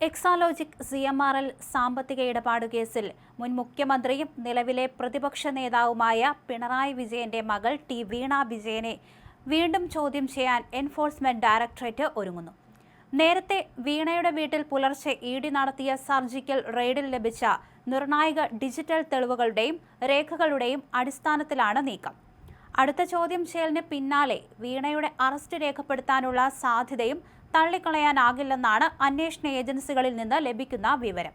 Exalogic CMRL സാമ്പത്തിക ഇടപാട് കേസിൽ മുൻ മുഖ്യമന്ത്രിയും നിലവിലെ പ്രതിപക്ഷ നേതാവുമായ പിണറായി വിജയന്റെ മകൾ വീണ വിജയനെ വീണ്ടും ചോദ്യം ചെയ്യാൻ എൻഫോഴ്സ്മെന്റ് ഡയറക്ടറേറ്റ് ഒരുങ്ങുന്നു. നേരത്തെ വീണയുടെ വീട്ടിൽ പുലർച്ചെ ED നടത്തിയ സർജിക്കൽ റെയ്ഡിൽ ലഭിച്ച നിർണായക ഡിജിറ്റൽ തെളിവുകളുടെയും രേഖകളുടെയും അടിസ്ഥാനത്തിലാണ് നീക്കം. അടുത്ത ചോദ്യം ചെയ്യലിന് പിന്നാലെ വീണയുടെ അറസ്റ്റ് രേഖപ്പെടുത്താനുള്ള സാധ്യതയും തള്ളിക്കളയാനാകില്ലെന്നാണ് അന്വേഷണ ഏജൻസികളിൽ നിന്ന് ലഭിക്കുന്ന വിവരം.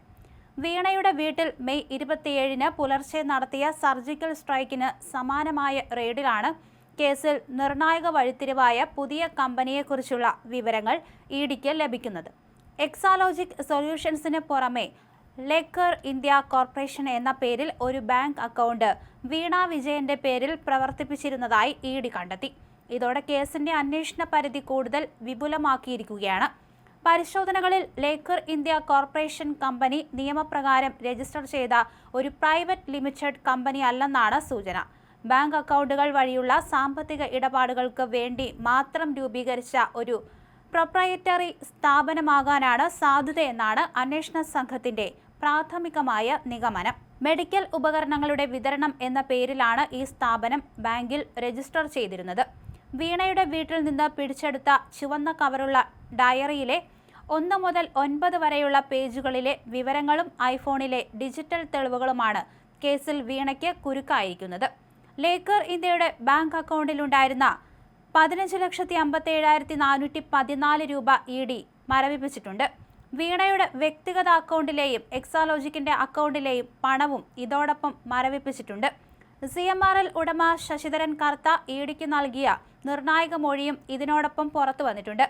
വീണയുടെ വീട്ടിൽ മെയ് 27-ന് പുലർച്ചെ നടത്തിയ സർജിക്കൽ സ്ട്രൈക്കിന് സമാനമായ റെയ്ഡിലാണ് കേസിൽ നിർണായക വഴിത്തിരിവായ പുതിയ കമ്പനിയെക്കുറിച്ചുള്ള വിവരങ്ങൾ EDക്ക് ലഭിക്കുന്നത്. എക്സാലോജിക് സൊല്യൂഷൻസിന് പുറമെ ലേക്കർ ഇന്ത്യ കോർപ്പറേഷൻ എന്ന പേരിൽ ഒരു ബാങ്ക് അക്കൗണ്ട് വീണ വിജയന്റെ പേരിൽ പ്രവർത്തിപ്പിച്ചിരുന്നതായി ED കണ്ടെത്തി. ഇതോടെ കേസിന്റെ അന്വേഷണ പരിധി കൂടുതൽ വിപുലമാക്കിയിരിക്കുകയാണ്. പരിശോധനകളിൽ ലേക്കർ ഇന്ത്യ കോർപ്പറേഷൻ കമ്പനി നിയമപ്രകാരം രജിസ്റ്റർ ചെയ്ത ഒരു പ്രൈവറ്റ് ലിമിറ്റഡ് കമ്പനി അല്ലെന്നാണ് സൂചന. ബാങ്ക് അക്കൗണ്ടുകൾ വഴിയുള്ള സാമ്പത്തിക ഇടപാടുകൾക്ക് വേണ്ടി മാത്രം രൂപീകരിച്ച ഒരു പ്രൊപ്രൈറ്ററി സ്ഥാപനമാകാനാണ് സാധ്യതയെന്നാണ് അന്വേഷണ സംഘത്തിന്റെ പ്രാഥമികമായ നിഗമനം. മെഡിക്കൽ ഉപകരണങ്ങളുടെ വിതരണം എന്ന പേരിലാണ് ഈ സ്ഥാപനം ബാങ്കിൽ രജിസ്റ്റർ ചെയ്തിരുന്നത്. വീണയുടെ വീട്ടിൽ നിന്ന് പിടിച്ചെടുത്ത ചുവന്ന കവറുള്ള ഡയറിയിലെ 1 മുതൽ 9 വരെയുള്ള പേജുകളിലെ വിവരങ്ങളും ഐഫോണിലെ ഡിജിറ്റൽ തെളിവുകളുമാണ് കേസിൽ വീണയ്ക്ക് കുരുക്കായിരിക്കുന്നത്. ലേക്കർ ഇന്ത്യയുടെ ബാങ്ക് അക്കൗണ്ടിലുണ്ടായിരുന്ന 15,57,414 രൂപ ED മരവിപ്പിച്ചിട്ടുണ്ട്. വീണയുടെ വ്യക്തിഗത അക്കൗണ്ടിലെയും എക്സാലോജിക്കിന്റെ അക്കൗണ്ടിലെയും പണവും ഇതോടൊപ്പം മരവിപ്പിച്ചിട്ടുണ്ട്. CMRL ഉടമ ശശിധരൻ കർത്ത EDക്ക് നൽകിയ നിർണായക മൊഴിയും ഇതിനോടൊപ്പം പുറത്തു വന്നിട്ടുണ്ട്.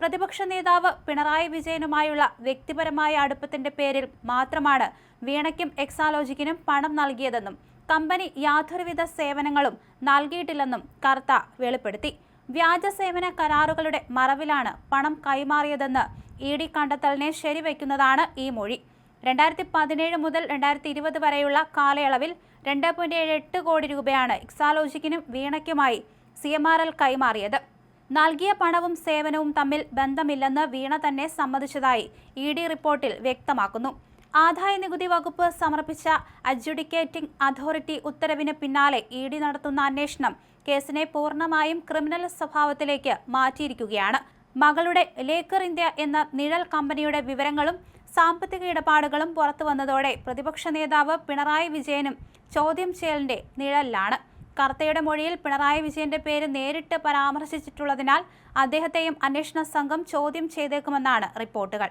പ്രതിപക്ഷ നേതാവ് പിണറായി വിജയനുമായുള്ള വ്യക്തിപരമായ അടുപ്പത്തിന്റെ പേരിൽ മാത്രമാണ് വീണയ്ക്കും എക്സാലോജിക്കിനും പണം നൽകിയതെന്നും കമ്പനി യാതൊരുവിധ സേവനങ്ങളും നൽകിയിട്ടില്ലെന്നും കർത്ത വെളിപ്പെടുത്തി. വ്യാജ സേവന കരാറുകളുടെ മറവിലാണ് പണം കൈമാറിയതെന്ന് ED കണ്ടെത്തലിനെ ശരിവയ്ക്കുന്നതാണ് ഈ മൊഴി. 2017 മുതൽ 2020 വരെയുള്ള കാലയളവിൽ 2.78 കോടി രൂപയാണ് എക്സാലോജിക്കിനും വീണയ്ക്കുമായി CMRL കൈമാറിയത്. നൽകിയ പണവും സേവനവും തമ്മിൽ ബന്ധമില്ലെന്ന് വീണ തന്നെ സമ്മതിച്ചതായി ED റിപ്പോർട്ടിൽ വ്യക്തമാക്കുന്നു. ആദായ നികുതി വകുപ്പ് സമർപ്പിച്ച അഡ്ജുഡിക്കേറ്റിംഗ് അതോറിറ്റി ഉത്തരവിന് പിന്നാലെ ED നടത്തുന്ന അന്വേഷണം കേസിനെ പൂർണ്ണമായും ക്രിമിനൽ സ്വഭാവത്തിലേക്ക് മാറ്റിയിരിക്കുകയാണ്. മകളുടെ ലേക്കർ ഇന്ത്യ എന്ന നിഴൽ കമ്പനിയുടെ വിവരങ്ങളും സാമ്പത്തിക ഇടപാടുകളും പുറത്തു വന്നതോടെ പ്രതിപക്ഷ നേതാവ് പിണറായി വിജയനും ചോദ്യം ചെയ്യലിന്റെ നിഴലിലാണ്. കർത്തയുടെ മൊഴിയിൽ പിണറായി വിജയന്റെ പേര് നേരിട്ട് പരാമർശിച്ചിട്ടുള്ളതിനാൽ അദ്ദേഹത്തെയും അന്വേഷണ സംഘം ചോദ്യം ചെയ്തേക്കുമെന്നാണ് റിപ്പോർട്ടുകൾ.